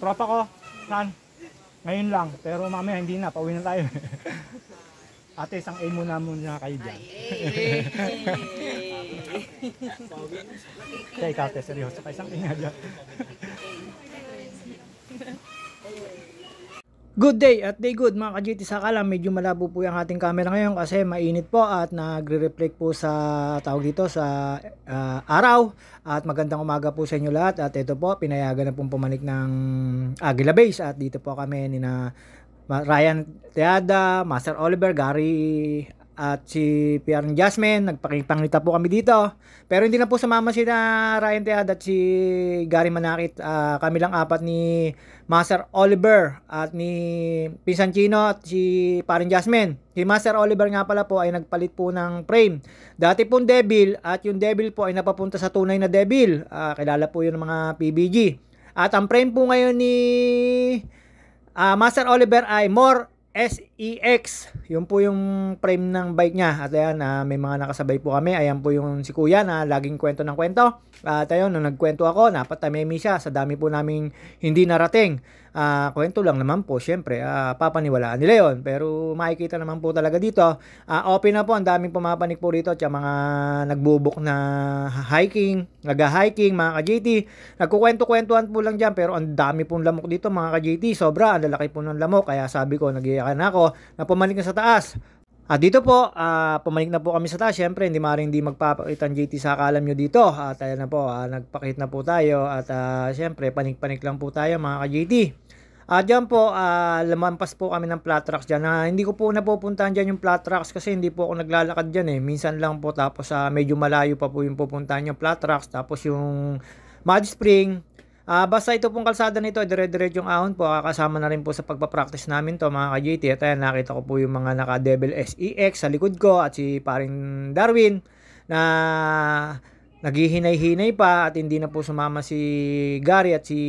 Tropa ko, saan? Ngayon lang, pero mamaya hindi na, pauwi na tayo. Ate, isang A muna kayo dyan. Kaya ikaw, te, seryoso ka, isang A nga dyan. Good day at day good mga ka-GT. Saka lang medyo malabo po yung ating camera ngayon kasi mainit po at nagre-reflect po sa tawag dito sa araw. At magandang umaga po sa inyo lahat. At ito po, pinayagan na pong pumanik ng Aguila Base. At dito po kami ni na Ryan Teada, Master Oliver, Gary at si Pierre Jasmine. Nagpakipangita po kami dito. Pero hindi na po sumama si na Ryan Teada at si Gary Manakit. Kami lang apat ni Master Oliver at ni Pinsan Chino at si Parin Jasmine. Si Master Oliver nga pala po ay nagpalit po ng frame. Dati pong Devil at yung Devil po ay napapunta sa tunay na Devil. Kilala po yun ng mga PBG. At ang frame po ngayon ni Master Oliver ay More SEX. Yun po yung frame ng bike niya. At ayan, may mga nakasabay po kami. Ayan po yung si Kuya na laging kwento ng kwento. At ayun, nung nagkwento ako, napatamemi siya sa dami po naming hindi narating. Kwento lang naman po, syempre, papaniwalaan nila yun. Pero makikita naman po talaga dito. Open na po, ang daming pumapanik po rito. At mga nagbubuk na hiking, nag-hiking, mga ka-JT. Nagkukwento-kwentuhan po lang dyan. Pero ang dami pong lamok dito, mga ka-JT. Sobra, ang lalaki po ng lamok. Kaya sabi ko, nag-iyakan ako na pumanik na sa taas. Dito po, pumanik na po kami sa taas. Siyempre, hindi magpapakita ang JT sa kalam nyo dito. At ayan na po, nagpakit na po tayo. At siyempre, panik-panik lang po tayo mga ka-JT. Diyan po, lumampas po kami ng flat tracks dyan. Hindi ko po napupuntahan dyan yung flat tracks kasi hindi po ako naglalakad dyan eh. Minsan lang po, tapos medyo malayo pa po yung pupuntahan yung flat tracks. Tapos yung Mud Spring. Basta ito pong kalsada nito, dire-diretso yung ahon po. Kasama na rin po sa pagpapractice namin to mga ka-JT. At ayan, nakita ko po yung mga naka-Devil SEX sa likod ko at si paring Darwin na naghihinay-hinay pa at hindi na po sumama si Gary at si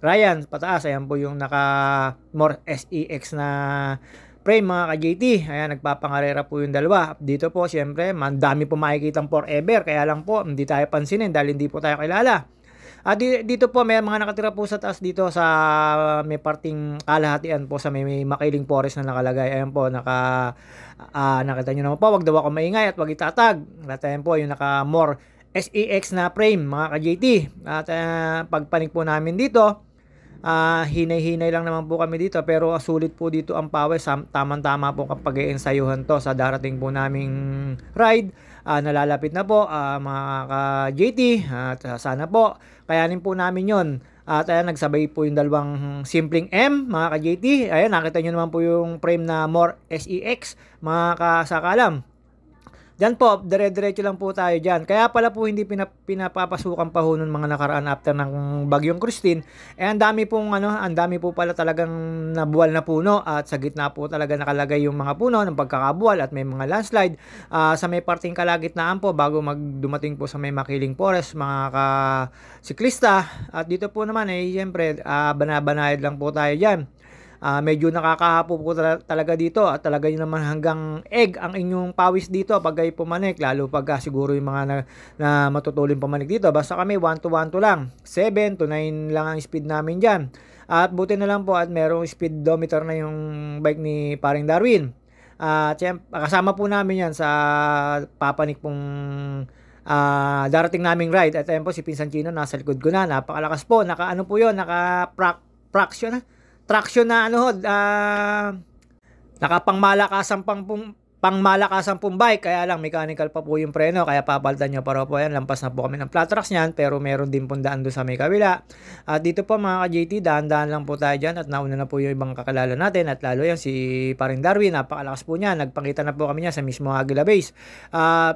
Ryan pataas. Ayan po yung naka-More SEX na frame mga ka-JT. Ayan, nagpapangarera po yung dalawa. Dito po, syempre, mandami po makikitang forever. Kaya lang po, hindi tayo pansinin dahil hindi po tayo kilala. Dito po may mga nakatira po sa taas dito sa may parting kalahatian po sa may Makiling Forest na nakalagay. Ayan po, nakita nyo naman po, wag daw ako maingay at wag itatag. At ayan po yung naka-More SEX na frame mga ka-JT. At pagpanik po namin dito, hinay-hinay lang naman po kami dito pero sulit po dito ang pawis. Tamang-tama po kapag i-ensayuhan to sa darating po naming ride. Nalalapit na po mga ka-JT at sana po kayanin po namin yon. At ayan, nagsabay po yung dalawang simpleng M mga ka-JT. Ayan, nakita nyo naman po yung frame na More SEX mga kasakalam. Diyan po, dire-diretso lang po tayo dyan. Kaya pala po hindi pinapapasukan pa ho ng mga nakaraan after ng Bagyong Christine. Ang dami po pala talagang nabuwal na puno at sa gitna po talaga nakalagay yung mga puno ng pagkakabuwal at may mga landslide. Sa may parting kalagitnaan po bago dumating po sa may Makiling Forest mga ka-siklista. At dito po naman siyempre banabanayad lang po tayo dyan. Medyo nakakahapo po talaga dito at talaga yun naman hanggang egg ang inyong pawis dito pag kayo pumanik, lalo pag siguro yung mga na matutulin pumanik dito. Basta kami 1 to 1 to lang, 7 to 9 lang ang speed namin dyan. At buti na lang po at merong speedometer na yung bike ni paring Darwin. Kasama po namin yan sa papanik pong darating naming ride. At ayun po si Pinsan Chino nasa likod ko na, napakalakas po, naka traction na nakapangmalakasan pangmalakasan pong bike, kaya lang mechanical pa po yung preno, kaya papalitan nyo para po yan. Lampas na po kami ng flat tracks nyan, pero meron din pong daan doon sa may kabila. At dito po mga ka-JT, daan-daan lang po tayo dyan at nauna na po yung ibang kakilala natin at lalo yan si paring Darwin, napakalakas po niya, nagpakita na po kami niya sa mismo Aguila Base.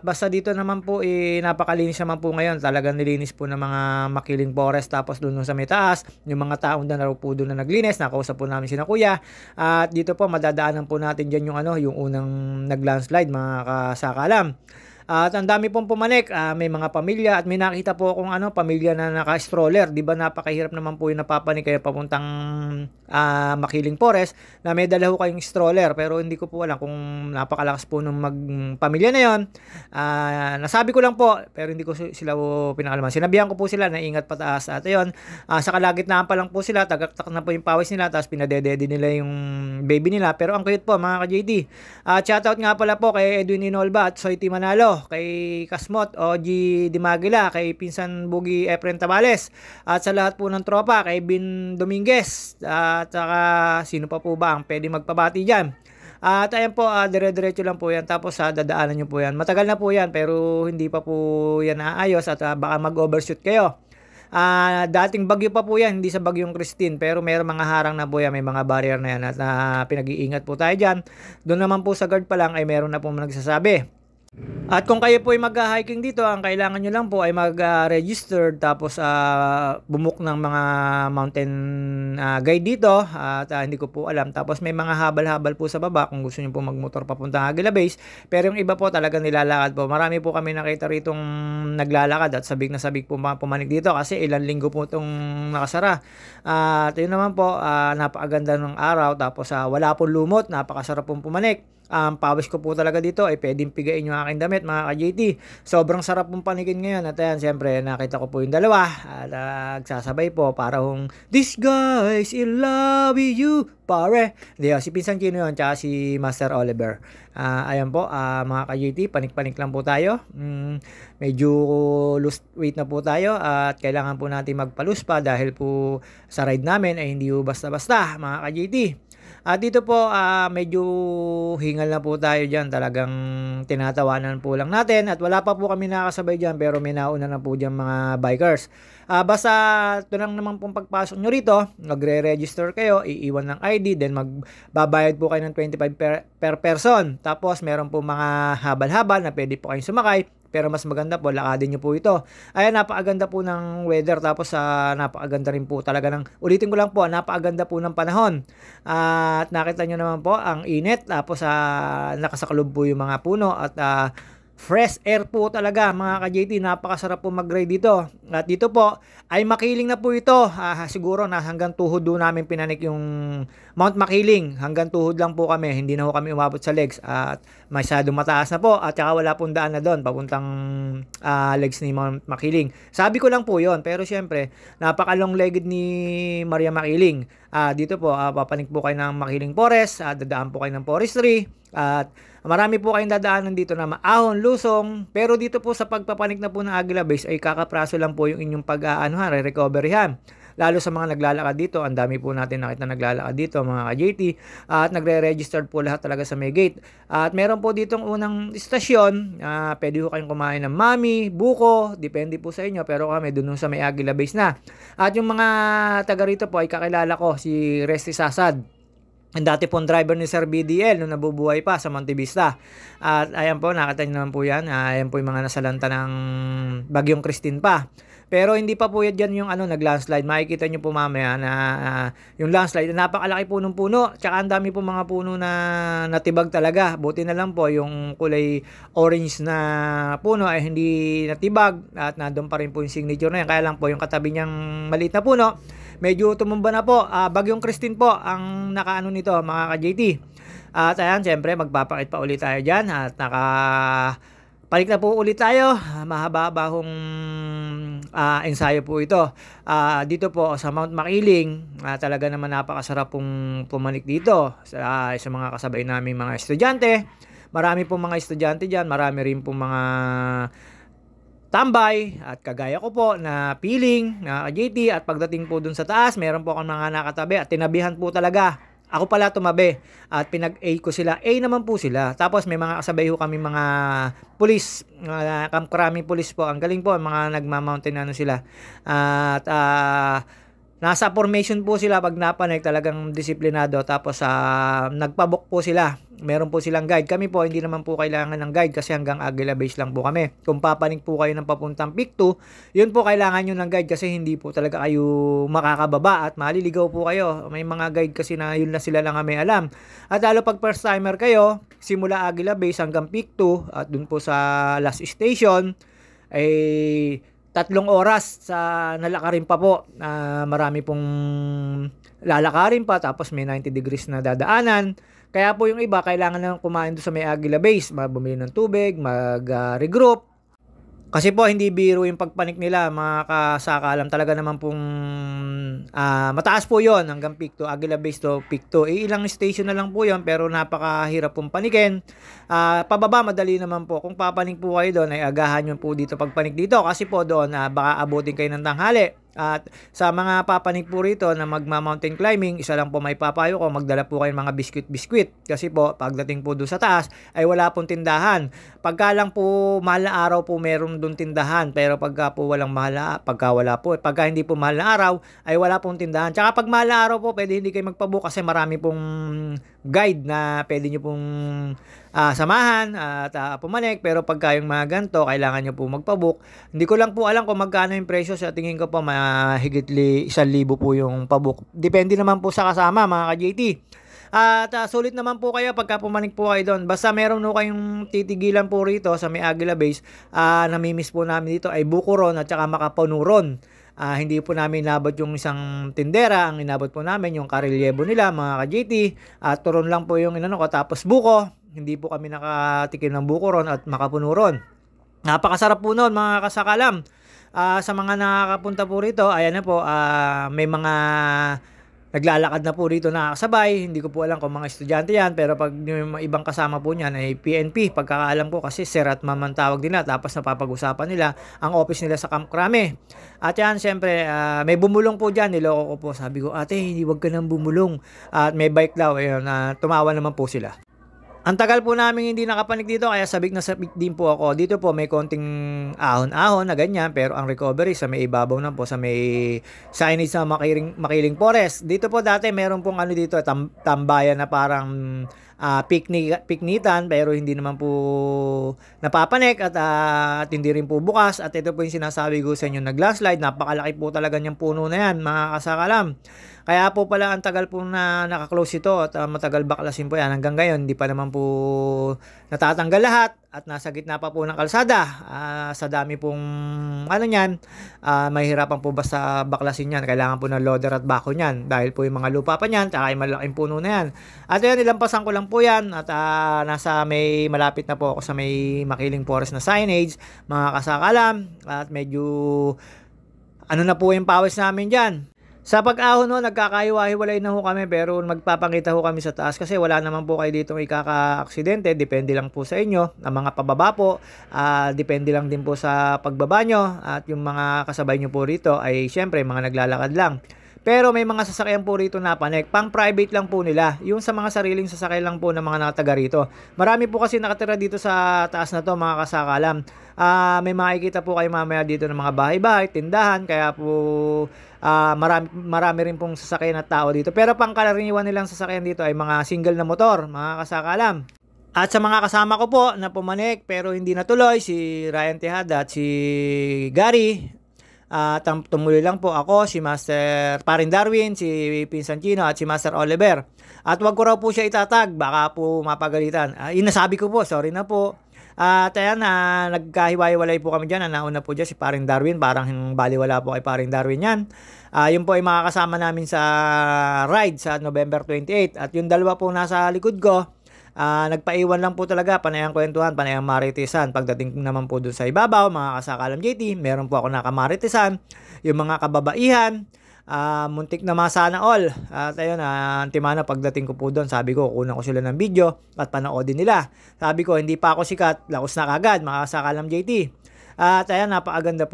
Basta dito naman po napakalinis naman po ngayon, talagang nilinis po ng mga Makiling Forest. Tapos doon sa may taas, yung mga taong na po doon na naglinis, nakausap po namin sina Kuya. At dito po madadaanan po natin dyan yung yung unang naglandslide mga kasakalam. At ang dami pong pumanik, may mga pamilya at may nakita po akong pamilya na naka-stroller. 'Di ba napakahirap naman po yung napapanik kayo papuntang Makiling Forest na may dala ho kayong stroller, pero hindi ko po alam kung napakalakas po ng pamilya na 'yon. Nasabi ko lang po pero hindi ko sila po pinakalaman. Sinabihan ko po sila na ingat pataas at ayun, sa kalagitnaan pa lang po sila, tagaktak na po yung pawis nila tapos pinadedede nila yung baby nila, pero ang cute po mga ka-JT. Shoutout nga pala po kay Edwin Inolba at Soy T. Manalo, kay Kasmot, OG Dimagila, kay Pinsan Bugi Efren Tabales, at sa lahat po ng tropa, kay Bin Dominguez, at saka sino pa po ba ang pwede magpabati dyan. At ayan po, dire-diretso lang po yan, tapos dadaanan nyo po yan. Matagal na po yan pero hindi pa po yan naayos at baka mag-overshoot kayo. Dating bagyo pa po yan, hindi sa bagyong Christine, pero mayroong mga harang na po yan, may mga barrier na yan at pinag-iingat po tayo dyan. Doon naman po sa guard pa lang ay meron na po nagsasabi. At kung kayo po ay mag-hiking dito, ang kailangan nyo lang po ay mag-register tapos bumuk ng mga mountain guide dito at hindi ko po alam. Tapos may mga habal-habal po sa baba kung gusto nyo po magmotor papunta Agila Base. Pero yung iba po talaga nilalakad po. Marami po kami nakita ritong naglalakad at sabik na sabik po pumanik dito kasi ilang linggo po itong nakasara. At yun naman po, napakaganda ng araw tapos wala pong lumot, napakasarap pong pumanik. Pawis ko po talaga dito ay pwedeng pigain yung aking damit mga ka-JT. Sobrang sarap pong panikin ngayon at ayan, siyempre nakita ko po yung dalawa at nagsasabay po para this guy's in love with you pare. Hindi, si Pinsan Chino yun tsaka si Master Oliver. Ayan po mga ka-JT, panik-panik lang po tayo. Medyo lose weight na po tayo at kailangan po natin magpalus pa dahil po sa ride namin ay hindi po basta-basta mga ka-JT. At dito po medyo hingal na po tayo dyan, talagang tinatawanan po lang natin at wala pa po kami nakasabay dyan pero may nauna na po dyan mga bikers. Basta ito lang naman pong pagpasok nyo rito, magre-register kayo, iiwan ng ID, then magbabayad po kayo ng 25 per person. Tapos meron po mga habal-habal na pwede po kayong sumakay. Pero mas maganda po, lakadin nyo po ito. Ayan, napakaganda po ng weather. Tapos napakaganda rin po talaga ulitin ko lang po, napakaganda po ng panahon. At nakita nyo naman po, ang init. Tapos nakasakalob po yung mga puno. At fresh air po talaga mga ka-JT. Napakasarap po mag-ride dito. At dito po, ay Makiling na po ito. Siguro na hanggang tuhod doon namin pinanik yung Mount Makiling. Hanggang tuhod lang po kami. Hindi na po kami umabot sa legs. At masyadong mataas na po. At saka wala pong daan na doon. Papuntang legs ni Mount Makiling. Sabi ko lang po yon. Pero syempre, napaka-long-legged ni Maria Makiling. Dito po, papanik po kayo ng Makiling Forest. Dadaan po kayo ng forestry. At marami po kayong dadaanan dito na maahon, lusong. Pero dito po sa pagpapanik na po ng Agila Base ay kakapraso lang po yung inyong re-recoveryhan. Lalo sa mga naglalakad dito, ang dami po natin nakita naglalakad dito mga ka-JT. At nagre-register po lahat talaga sa may gate. At meron po ditong unang istasyon. Pwede po kayong kumain ng mami, buko, depende po sa inyo. Pero kami dun sa may Agila Base na. At yung mga taga rito po ay kakilala ko, si Resty Sasad. Ang dati pong driver ni Sir BDL nung nabubuhay pa sa Monte Vista. At ayan po, nakita nyo naman po yan. Ayan po yung mga nasalanta ng Bagyong Christine pa. Pero hindi pa po yan dyan yung nag-landslide. Makikita nyo po mamaya na yung landslide, napakalaki po ng puno. Tsaka ang dami po mga puno na natibag talaga. Buti na lang po yung kulay orange na puno ay hindi natibag. At nandun pa rin po yung signature na yan. Kaya lang po yung katabi niyang maliit na puno, medyo tumumba na po. Bagyong Christine po ang nakaano nito mga ka-JT. At ayan, syempre magpapakit pa ulit tayo dyan. At balik na po ulit tayo. Mahaba-bahong ensayo po ito. Dito po sa Mount Makiling, talaga naman napakasarap pong pumanik dito sa mga kasabay namin mga estudyante. Marami pong mga estudyante dyan. Marami rin pong mga tambay at kagaya ko po na piling na JT. At pagdating po dun sa taas, meron po akong mga nakatabi at tinabihan po talaga. Ako pala tumabi at pinag-A ko sila. A naman po sila. Tapos may mga kasabay ho kami mga pulis. Karaming pulis po. Ang galing po. Mga nagmamountain sila. At nasa formation po sila pag napanik, talagang disiplinado. Tapos nagpabook po sila. Meron po silang guide. Kami po hindi naman po kailangan ng guide kasi hanggang Aguila Base lang po kami. Kung papanik po kayo ng papuntang Pick 2, yun po kailangan nyo ng guide kasi hindi po talaga kayo makakababa at maliligaw po kayo. May mga guide kasi na yun na sila lang may alam. At lalo pag first timer kayo, simula Aguila Base hanggang Pick 2 at dun po sa last station, ay 3 oras sa nalakarin pa po. Marami pong lalakarin pa, tapos may 90 degrees na dadaanan. Kaya po yung iba kailangan lang kumain doon sa may Aguila Base, bumili ng tubig, mag-regroup. Kasi po hindi biro yung pagpanik nila, mga kasakalam. Talaga naman pong mataas po yon hanggang Pick 2, Aguila Base to Pick 2. Ilang station na lang po yon pero napakahirap pong panikin. Pababa madali naman po. Kung papanik po kayo doon ay agahan nyo po dito pagpanik dito. Kasi po doon baka abutin kayo ng tanghali. At sa mga papanik po rito na magma-mountain climbing, isa lang po may papayo ko, magdala po kayo ng mga biskwit. Kasi po, pagdating po doon sa taas, ay wala pong tindahan. Pagka lang po mahal na araw po meron doon tindahan. Pero pagka po walang mahal na, pagka hindi po mahal na araw, ay wala pong tindahan. Tsaka pag mahal na araw po, pwede hindi kayo magpabook kasi marami pong guide na pwede nyo pong samahan at pumanik. Pero pagka yung mga ganito, kailangan nyo po magpabook. Hindi ko lang po alam kung magkano yung presyo. Sa tingin ko po, higit 1,000 po yung pabook. Depende naman po sa kasama, mga ka-JT. At sulit naman po kayo pagka pumanik po kayo doon. Basta meron po kayong titigilan po rito sa may Aguila Base. Namimiss po namin dito ay Bukuron at saka Makapanuron. Hindi po namin inabot yung isang tindera. Ang inabot po namin yung Carilyebo nila, mga ka-JT. Turon lang po yung inano ko. Tapos buko. Hindi po kami nakatikim ng Bukuron at Makapanuron. Napakasarap po noon, mga kasakalam. Sa mga nakakapunta po rito, ayan na po, may mga naglalakad na po rito nakakasabay. Hindi ko po alam kung mga estudyante yan, pero pag yung ibang kasama po niyan ay PNP, pagkakaalam ko kasi sir at ma'am ang tawag nila, tapos napapag-usapan nila ang office nila sa Camp Crame. At yan, syempre, may bumulong po dyan, niloko ko po, sabi ko, ate, hindi wag ka nang bumulong. At may bike daw, ayun, tumawa naman po sila. Ang tagal po namin hindi nakapanik dito kaya sabik na sabik din po ako. Dito po may konting ahon-ahon na ganyan pero ang recovery sa may ibabaw na po sa may signage sa Makiling Forest. Dito po dati meron pong dito tambayan na parang piknitan pero hindi naman po napapanik at hindi rin po bukas. At ito po yung sinasabi ko sa inyo, nag-landslide. Napakalaki po talaga niyang puno na yan, mga kasakalam. Kaya po pala ang tagal po na nakaklose ito at matagal baklasin po yan. Hanggang ngayon, hindi pa naman po natatanggal lahat at nasa gitna pa po ng kalsada. Sa dami pong niyan, mahirapan po basta baklasin yan. Kailangan po ng loader at bako niyan dahil po yung mga lupa pa niyan tsaka yung malaking puno na yan. At yan, nilampasan ko lang po yan at nasa may malapit na po ako sa may Makiling Forest na signage, mga kasakalam. At medyo na po yung pawis namin dyan. Sa pag-ahon nagkakaiwa-hiwalay na ho kami pero magpapakita ho kami sa taas kasi wala naman po kayo dito ikaka-aksidente. Depende lang po sa inyo. Ang mga pababa po, depende lang din po sa pagbaba nyo. At yung mga kasabay nyo po rito ay syempre mga naglalakad lang. Pero may mga sasakyan po rito na panik. Pang private lang po nila. Yung sa mga sariling sasakyan lang po ng mga nakataga rito. Marami po kasi nakatira dito sa taas na to, mga kasakalam. May makikita po kayo mamaya dito ng mga bahay-bahay, tindahan. Kaya po marami rin pong sasakyan at tao dito. Pero pangkaraniwan nilang sasakyan dito ay mga single na motor, mga kasakalam. At sa mga kasama ko po na pumanik pero hindi natuloy, si Ryan Tejada at si Gary. Tumuloy lang po ako, si Master Parin Darwin, si Pinsan Chino at si Master Oliver. At wag ko raw po siya itatag, baka po mapagalitan. Inasabi ko po, sorry na po. At ayan, nagkahiwa-hiwalay po kami dyan. Nauna po dyan si Paring Darwin. Parang baliwala po kay Paring Darwin yan. Yun po ay makakasama namin sa ride sa November 28. At yung dalawa po nasa likod ko, nagpaiwan lang po talaga, panayang kwentuhan, panayang maritisan. Pagdating naman po dun sa ibabaw, mga kasakalam JT, meron po ako nakamaritisan. Yung mga kababaihan, muntik na masana all. At ayun, antimana pagdating ko po doon, sabi ko, kunan ko sila ng video at panoodin nila. Sabi ko, hindi pa ako sikat, laos na kagad, mga kasakalam JT. At ayun, napakaganda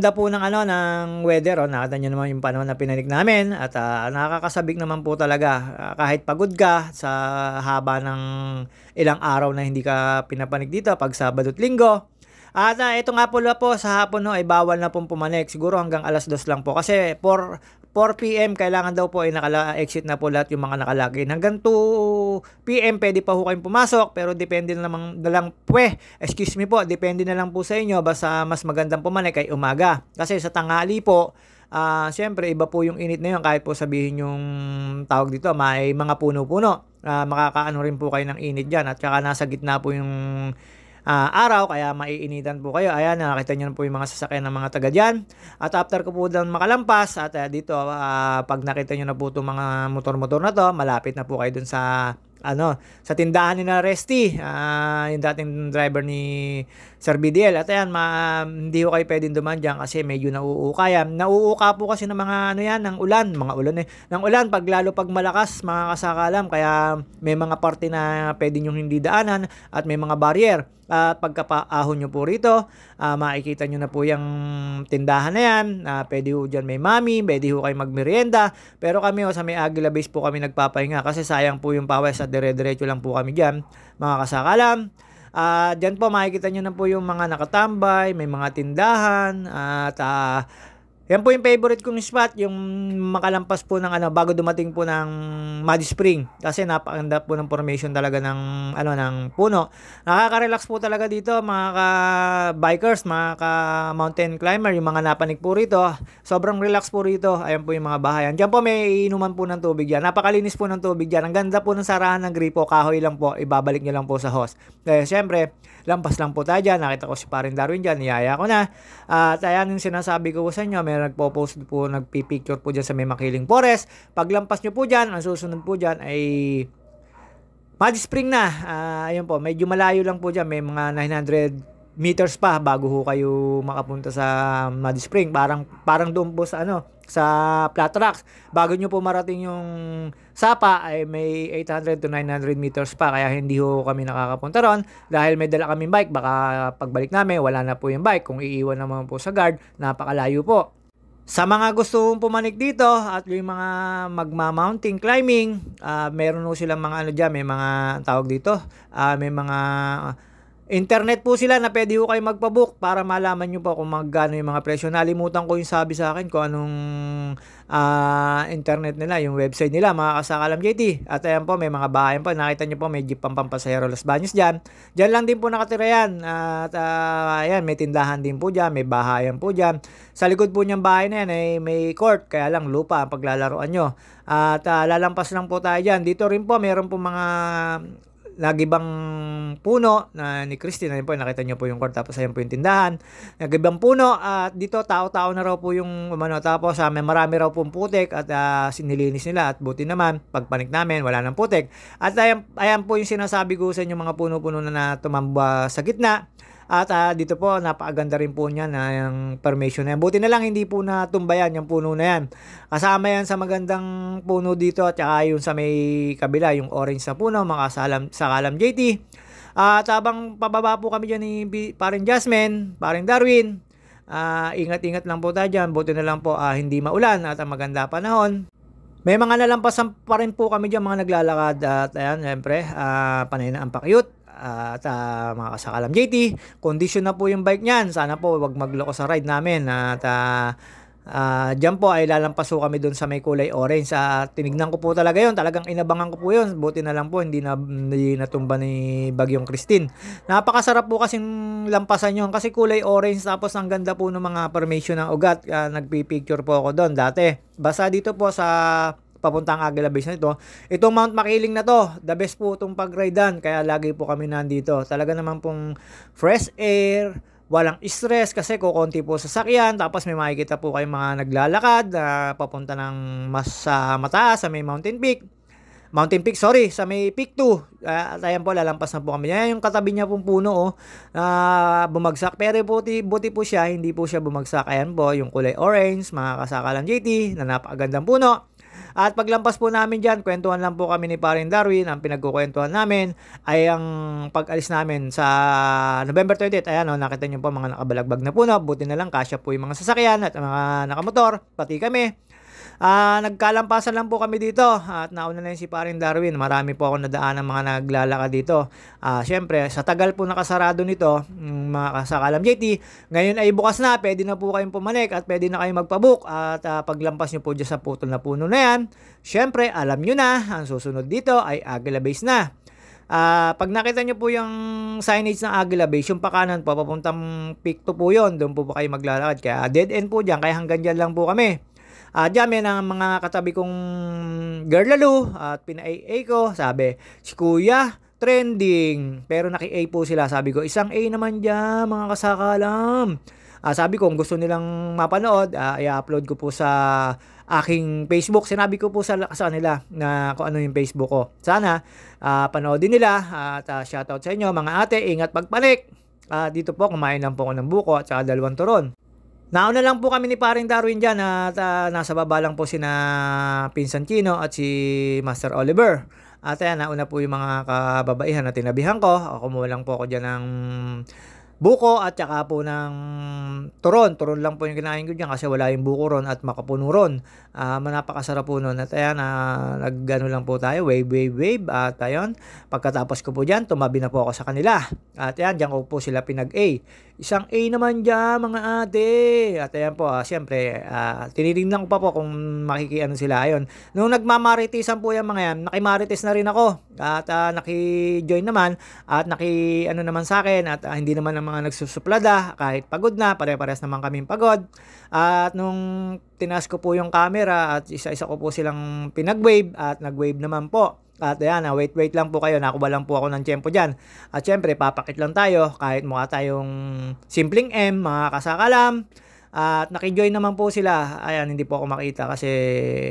po ng ng weather. Nakita nyo naman yung panahon na pinanik namin at nakakasabik naman po talaga. Kahit pagod ka sa haba ng ilang araw na hindi ka pinapanik dito pag Sabado at Linggo. At ito nga po sa hapon no, ay bawal na pong pumanik. Siguro hanggang alas 2 lang po. Kasi 4 p.m. kailangan daw po ay exit na po lahat yung mga nakalagin. Hanggang 2 p.m. pwede pa ho kayong pumasok. Pero depende na lang excuse me po, depende na lang po sa inyo. Basta mas magandang pumanik ay umaga. Kasi sa tanghali po, siyempre iba po yung init na yun. Kahit po sabihin yung tawag dito, may mga puno-puno. Makakaano rin po kayo ng init dyan. At saka nasa gitna po yung araw, kaya maiinitan po kayo. Ayan, nakita nyo po yung mga sasakyan ng mga taga dyan. At after ko po doon makalampas, at dito, pag nakita nyo na po itong mga motor-motor na to, malapit na po kayo dun sa sa tindahan ni na Resty, yung dating driver ni Sir BDL. At ayan, hindi ko kayo pwedeng duman dyan kasi medyo nauukayan. Nauuka po kasi ng mga ng ulan, ng ulan pag malakas, mga kasakalam. Kaya may mga parte na pwede nyo hindi daanan at may mga barrier. At pagkapaahon nyo po rito, makikita nyo na po yung tindahan na yan. Pwede ho dyan may mami, pwede ho kayo magmerienda. Pero kami sa may Aguila Base po kami nagpapahinga kasi sayang po yung pawis at dire-diretso lang po kami dyan, mga kasakalam. Dyan po makikita nyo na po yung mga nakatambay, may mga tindahan. At yan po yung favorite kong spot, yung makalampas po ng bago dumating po ng Muddy Spring. Kasi napakaganda po ng formation talaga ng ng puno. Nakaka-relax po talaga dito mga bikers, mga mountain climber, yung mga napanik po rito. Sobrang relax po rito. Ayan po yung mga bahayan. Diyan po may inuman po ng tubig yan. Napakalinis po ng tubig yan. Ang ganda po ng sarahan ng gripo, kahoy lang po, ibabalik nyo lang po sa hose. Kaya syempre, lampas lang po tayo dyan. Nakita ko si Paring Darwin dyan, niyaya ko na. At ayan yung sinasabi ko sa inyo, may nagpo-post po, nagpipicture po dyan sa may Makiling Forest. Paglampas nyo po dyan, ang susunod po dyan ay Muddy Spring na. Ayun po, medyo malayo lang po dyan. May mga 900 meters pa bago ho kayo makapunta sa Muddy Spring. Parang doon po sa sa flat rocks. Bago nyo po marating yung Sapa ay may 800 to 900 meters pa, kaya hindi ho kami nakakapunta ron dahil may dala kaming bike. Baka pagbalik namin wala na po yung bike, kung iiwan naman po sa guard, napakalayo po. Sa mga gusto pumanik dito at yung mga magma-mountain climbing, meron ho silang mga dyan, may mga tawag dito, may mga internet po sila na pwede ho kayo magpabook para malaman nyo po kung magkano yung mga presyo. Nalimutan ko yung sabi sa akin kung anong internet nila, yung website nila, mga kasakalam JT. At ayan po, may mga bahayan po. Nakita nyo po, may jeep pampasahero Los Baños dyan. Dyan lang din po nakatira yan. At ayan, may tindahan din po dyan, may bahayan po dyan. Sa likod po niyang bahay na yan ay may court, kaya lang lupa ang paglalaroan nyo. At lalampas lang po tayo dyan. Dito rin po, meron po mga nagibang puno na ni Christine. Ayun po, nakita nyo po yung court, tapos ayun po yung tindahan. Nagibang puno at dito tao-tao na raw po yung tapos may marami raw pong putik at sinilinis nila at buti naman pagpanik namin wala nang putik. At ayan po yung sinasabi ko sa inyo, mga puno-puno na tumamba sa gitna. At dito po, napakaganda rin po niya na yung formation na yan. Buti na lang hindi po natumbayan yung puno na yan. Kasama yan sa magandang puno dito at saka yung sa may kabila, yung orange na puno, mga sakalam JT. At habang pababa po kami dyan ni Paring Jasmine, Paring Darwin, ingat-ingat lang po tayo dyan. Buti na lang po hindi maulan at ang maganda panahon. May mga nalampasan pa rin po kami dyan, mga naglalakad. At ayan, siyempre, panay na ang pakyut. At mga kasakalam JT, condition na po yung bike niyan. Sana po wag magloko sa ride namin. At dyan po ay lalampas po kami doon sa may kulay orange. Tinignan ko po talaga yun, talagang inabangan ko po yun. Buti na lang po hindi natumba ni Bagyong Christine. Napakasarap po kasing lampasan yun kasi kulay orange, tapos ang ganda po ng mga formation ng ugat. Nagpipicture po ako doon dati. Basta dito po sa papuntang Aguila Base na ito. Itong Mount Makiling na to, the best po itong pag-ridean, kaya lagi po kami nandito. Talaga naman pong fresh air, walang stress kasi kukonti po sa sakyan, tapos may makikita po kayong mga naglalakad papunta ng mas mataas sa may Mountain Peak, sa may Peak 2. At ayan po, lalampas na po kami. Yan yung katabi niya pong puno bumagsak, pero buti po siya, hindi po siya bumagsak. Ayan po, yung kulay orange, mga kasakalan JT, na napakagandang puno. At paglampas po namin dyan, kwentuhan lang po kami ni Paring Darwin. Ang pinagkukwentuhan namin ay ang pag-alis namin sa November 28. Ayan nakita nyo po mga nakabalagbag na puno. Buti na lang kasya po yung mga sasakyan at mga nakamotor, pati kami. Nagkalampasan lang po kami dito at nauna na yun si paring Darwin. Marami po ako nadaan ng mga naglalakad dito. Siyempre, sa tagal po nakasarado nito, mga kasakalam JT, ngayon ay bukas na, pwede na po kayong pumanik at pwede na kayong magpabook. At paglampas nyo po dyan sa putol na puno na yan, siyempre, alam nyo na, ang susunod dito ay Aguila Base na. Pag nakita nyo po yung signage ng Aguila Base, yung pakanan po, papuntang Peak 2 po yun, doon po kayo maglalakad. Kaya dead end po dyan, kaya hanggang dyan lang po kami. Diyan yan ang mga katabi kong girl lalo at pina-AA ko. Sabi, si Kuya, trending. Pero naki-A po sila. Sabi ko, isang A naman dyan, mga kasakalam. Sabi ko, kung gusto nilang mapanood, i-upload ko po sa aking Facebook. Sinabi ko po sa kanila na kung ano yung Facebook ko. Sana, panoodin nila. At shoutout sa inyo, mga ate, ingat pagpanik. Dito po, kumain lang po ako ng buko at saka 2 turon. Nauna lang po kami ni paring Darwin dyan at nasa baba lang po sina Pinsan Chino at si Master Oliver. At ayan, nauna po yung mga kababaihan na tinabihan ko. Kumuha lang po ako dyan ng buko at saka po ng turon. Turon lang po yung kinain ko dyan kasi wala yung buko ron at makapuno ron. Napakasarap po nun. At ayan, naggano lang po tayo. Wave. At ayun, pagkatapos ko po dyan, tumabi na po ako sa kanila. At ayan, dyan ko po sila pinag-A. Isang A naman dyan, mga ate. At ayan po, siyempre, tinitingnan ko pa po kung makikiano sila. Ayun, nung nagmamaritisan po yung mga yan, nakimarites na rin ako. At naki-join naman at naki-ano naman sa akin at hindi naman ang mga nagsusuplada kahit pagod na, pare-pares naman kaming pagod. At nung tinas ko po yung camera at isa-isa ko po silang pinag-wave at nag-wave naman po. At ayan, wait lang po kayo, nakuha lang po ako ng tiyempo dyan. At syempre, papakit lang tayo kahit mukha tayong simpleng M, mga kasakalam. At nakijoin naman po sila. Ayan, hindi po ako makita kasi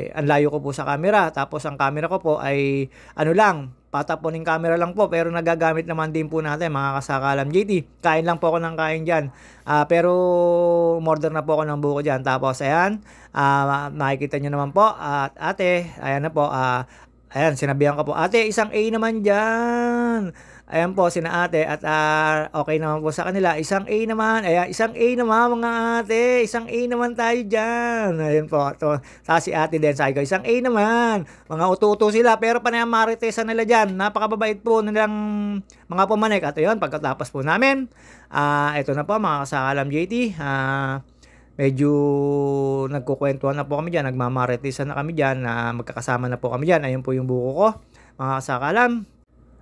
ang layo ko po sa camera. Tapos ang camera ko po ay ano lang, pataponing camera lang po. Pero nagagamit naman din po natin mga kasakalam JT. Kain lang po ako ng kain dyan. Pero umorder na po ako ng buko dyan. Tapos ayan, makikita nyo naman po. At ate, ayan na po. Ayan, sinabihan ko po, ate, isang A naman dyan. Ayan po, sina ate. At okay naman po sa kanila. Isang A naman. Ayan, isang A naman mga ate. Isang A naman tayo dyan. Ayan po. Tapos si ate din, sabi ko, isang A naman. Mga uto-uto sila. Pero panayang maritesan nila dyan. Napakababait po nilang mga pumanik. At yun, pagkatapos po namin, ito na po mga kasakalam JT. Medyo nagkukwentuhan na po kami dyan, nagmamaritisan na kami dyan, magkakasama na po kami dyan. Ayun po yung buko ko, mga kasakalam.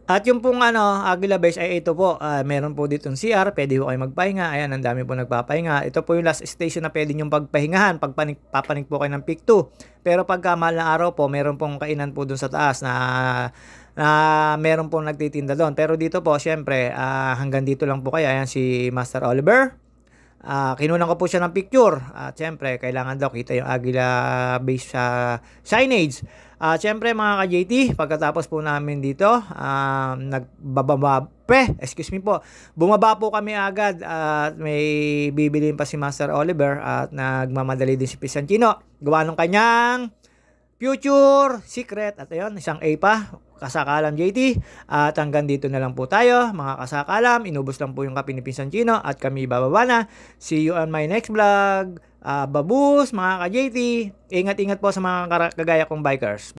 At yung pong Aguila Base ay ito po, meron po dito ng CR, pwede po kayo magpahinga. Ayan, ang dami po nagpapahinga. Ito po yung last station na pwede nyong pagpahingahan, papanik po kayo ng Peak 2. Pero pagka mahal na araw po, meron pong kainan po dun sa taas na meron pong nagtitinda doon. Pero dito po, syempre, hanggang dito lang po kayo. Ayan si Master Oliver. Kinunan ko po siya ng picture at syempre kailangan daw kita yung Aguila Base sa signage. Syempre mga ka-JT, pagkatapos po namin dito, bumaba po kami agad at may bibiliin pa si Master Oliver at nagmamadali din si Pinsan Chino. Gawa ng kanyang future secret at ayun, isang A pa. Kasakalam JT. At hanggang dito na lang po tayo mga kasakalam. Inubos lang po yung kape ni Pinsan Chino at kami bababa na. See you on my next vlog. Babus mga ka-JT. Ingat-ingat po sa mga kagaya kong bikers.